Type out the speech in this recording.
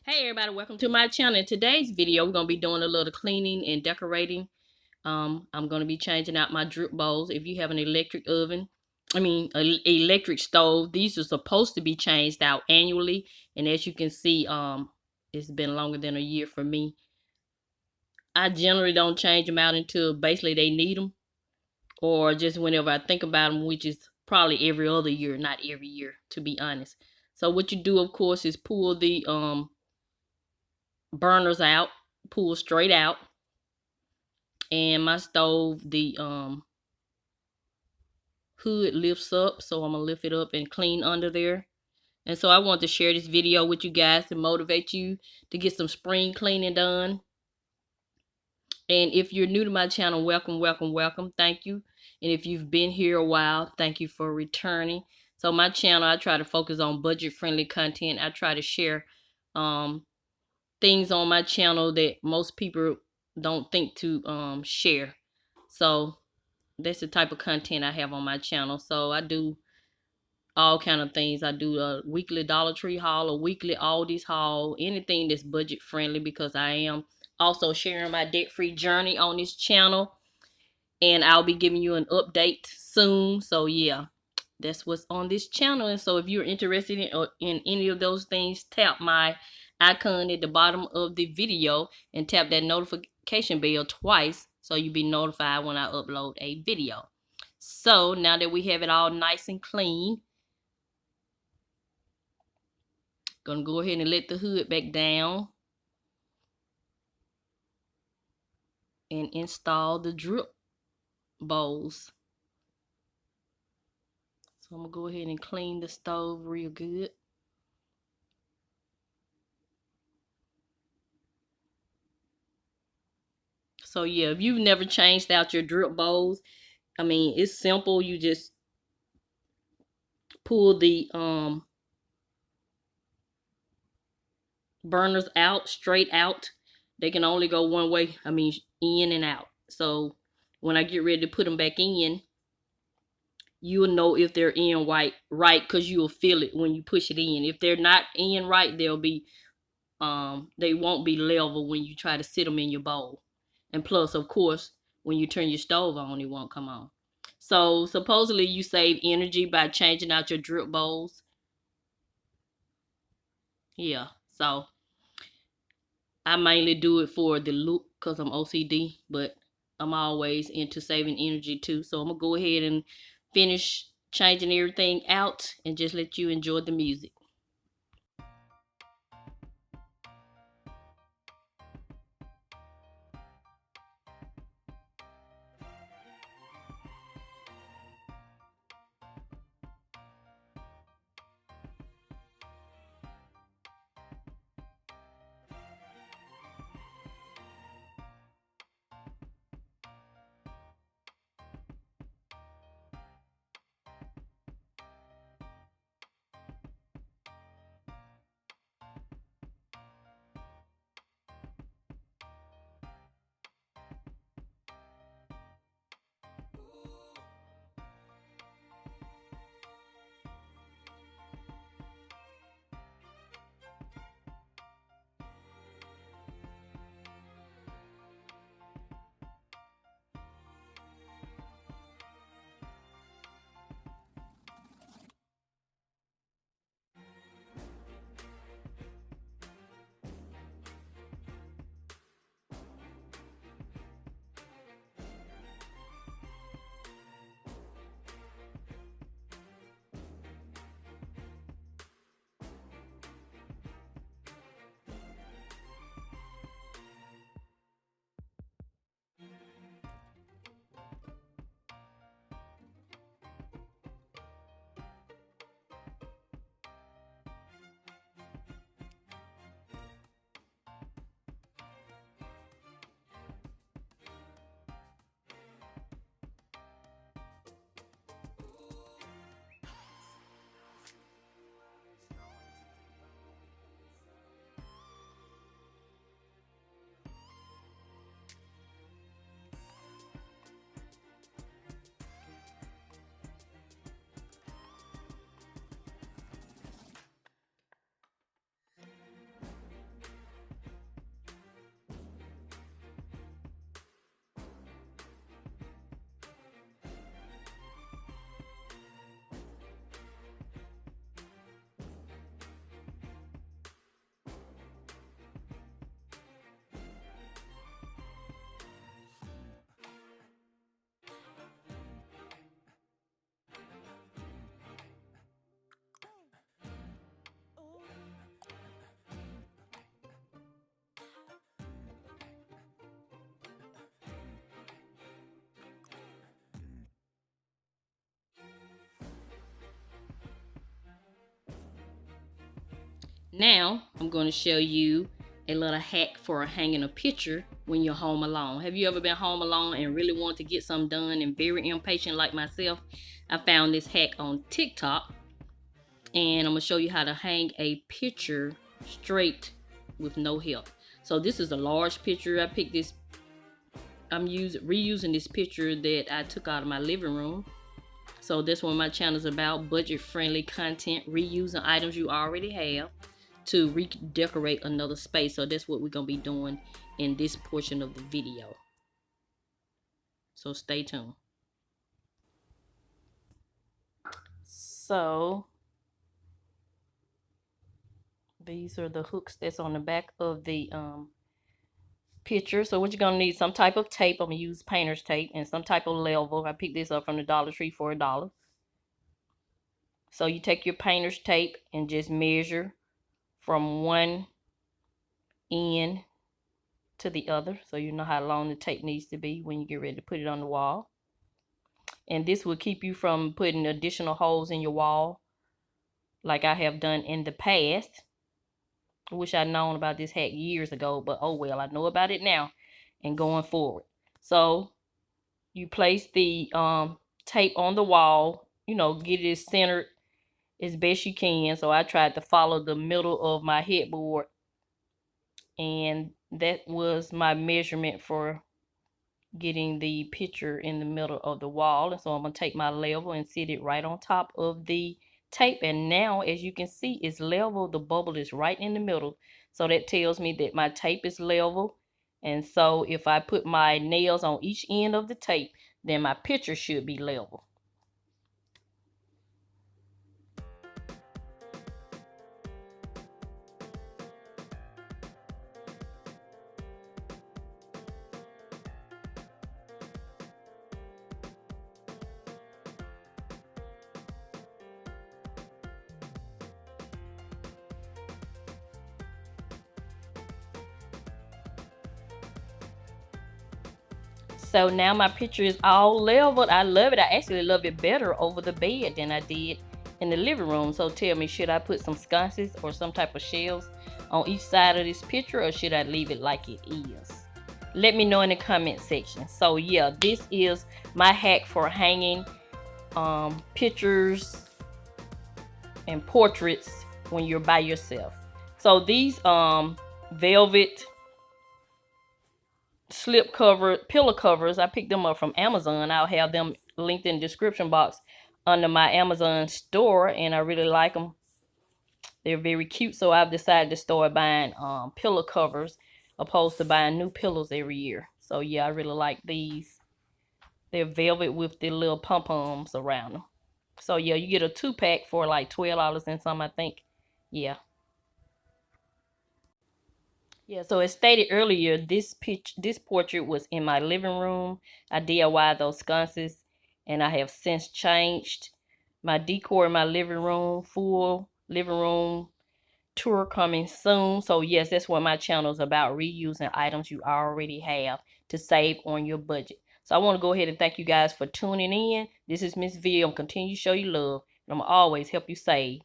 Hey everybody, welcome to my channel. In today's video, we're going to be doing a little cleaning and decorating. I'm going to be changing out my drip bowls. If you have an electric oven, electric stove, these are supposed to be changed out annually. And as you can see, it's been longer than a year for me. I generally don't change them out until basically they need them, or just whenever I think about them, which is probably every other year, not every year, to be honest. So what you do, of course, is pull the burners out, pull straight out, and my stove, the hood lifts up, so I'm gonna lift it up and clean under there. And so I want to share this video with you guys to motivate you to get some spring cleaning done. And if you're new to my channel, welcome, welcome, welcome. Thank you. And if you've been here a while, thank you for returning. So my channel, I try to focus on budget friendly content. I try to share things on my channel that most people don't think to share. So that's the type of content I have on my channel. So I do all kind of things. I do a weekly Dollar Tree haul, a weekly Aldi's haul, anything that's budget friendly, because I am also sharing my debt-free journey on this channel, and I'll be giving you an update soon. So yeah, that's what's on this channel. And so if you're interested in any of those things, tap my icon at the bottom of the video and tap that notification bell twice so you'll be notified when I upload a video. So now that we have it all nice and clean, gonna go ahead and let the hood back down and install the drip bowls. So I'm gonna go ahead and clean the stove real good. So yeah, if you've never changed out your drip bowls, I mean, it's simple. You just pull the burners out, straight out. They can only go one way, I mean, in and out. So when I get ready to put them back in, you'll know if they're in right, because you'll feel it when you push it in. If they're not in right, they'll be they won't be level when you try to sit them in your bowl. And plus, of course, when you turn your stove on, it won't come on. So supposedly you save energy by changing out your drip bowls. Yeah, so I mainly do it for the look because I'm OCD, but I'm always into saving energy too. So I'm gonna go ahead and finish changing everything out and just let you enjoy the music. Now I'm going to show you a little hack for hanging a picture when you're home alone. Have you ever been home alone and really want to get something done and very impatient like myself? I found this hack on TikTok, and I'm going to show you how to hang a picture straight with no help. So this is a large picture. I picked this, I'm reusing this picture that I took out of my living room. So that's what my channel is about: budget-friendly content, reusing items you already have to redecorate another space. So that's what we're gonna be doing in this portion of the video. So stay tuned. So these are the hooks that's on the back of the picture. So what you're gonna need: some type of tape. I'm gonna use painter's tape, and some type of level. I picked this up from the Dollar Tree for $1. So you take your painter's tape and just measure from one end to the other, so you know how long the tape needs to be when you get ready to put it on the wall. And this will keep you from putting additional holes in your wall like I have done in the past. I wish I'd known about this hack years ago, but oh well, I know about it now and going forward. So you place the tape on the wall, get it centered as best you can. So I tried to follow the middle of my headboard, and that was my measurement for getting the picture in the middle of the wall. And so I'm going to take my level and sit it right on top of the tape, and now as you can see, it's level. The bubble is right in the middle, so that tells me that my tape is level. And so if I put my nails on each end of the tape, then my picture should be level. So now my picture is all leveled. I love it. I actually love it better over the bed than I did in the living room. So tell me, should I put some sconces or some type of shelves on each side of this picture, or should I leave it like it is? Let me know in the comment section. So yeah, this is my hack for hanging pictures and portraits when you're by yourself. So these velvet slip cover pillow covers, I picked them up from Amazon. I'll have them linked in the description box under my Amazon store, and I really like them. They're very cute, so I've decided to start buying pillow covers opposed to buying new pillows every year. So yeah, I really like these. They're velvet with the little pom-poms around them. So yeah, you get a 2-pack for like $12 and some, I think. Yeah. Yeah, so as stated earlier, this portrait was in my living room. I DIY'd those sconces, and I have since changed my decor in my living room. Full living room tour coming soon. So yes, that's what my channel is about: reusing items you already have to save on your budget. So I want to go ahead and thank you guys for tuning in. This is Mrs Vee. I'm continue to show you love, and I'm always help you save.